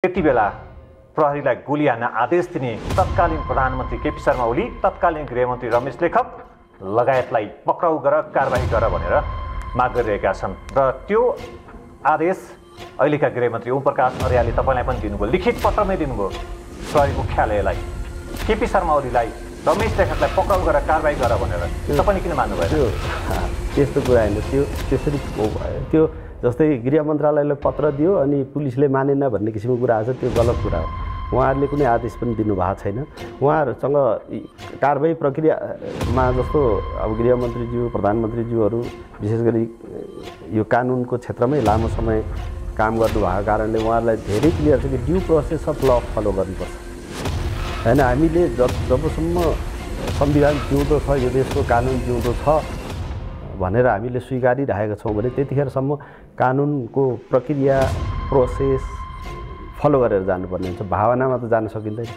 त्यति बेला प्रहरीलाई गोली हान्न आदेश दिने तत्कालीन प्रधानमन्त्री केपी शर्मा ओली, तत्कालीन गृहमन्त्री रमेश लेखक लगायतलाई पक्राउ गर, कारबाही गर भनेर माग गरिरहेका छन्। र त्यो आदेश अहिलेका गृहमन्त्री ओम प्रकाश अर्यालले तपाईँलाई पनि दिनुभयो, लिखित पत्रमै दिनुभयो प्रहरी मुख्यालयलाई, केपी शर्मा ओलीलाई, रमेश लेखकलाई पक्राउ गर, कारबाही गर भनेर। तपाईँले किन मान्नु भयो? त्यस्तो कुरा होइन, त्यो त्यसरी त्यो जस्तै गृह मन्त्रालयले पत्र दियो अनि पुलिसले मानेन भन्ने किसिमको कुरा आछ, त्यो गलत कुरा हो। उहाँहरूले कुनै आदेश पनि दिनुभएको छैन। उहाँहरूसँग कारबाही प्रक्रियामा जस्तो अब गृहमन्त्रीज्यू, प्रधानमन्त्रीज्यूहरू विशेष गरी यो कानुनको क्षेत्रमै लामो समय काम गर्नुभएको कारणले उहाँहरूलाई धेरै क्लियर छ कि ड्यू प्रोसेस अफ ल फलो गर्नुपर्छ होइन। हामीले जबसम्म संविधान जिउँदो छ, यो देशको कानुन जिउँदो छ भनेर हामीले स्वीकारिरहेका छौँ भने त्यतिखेरसम्म कानुनको प्रक्रिया प्रोसेस फलो गरेर जानुपर्ने हुन्छ। भावनामा त जान सकिँदैन।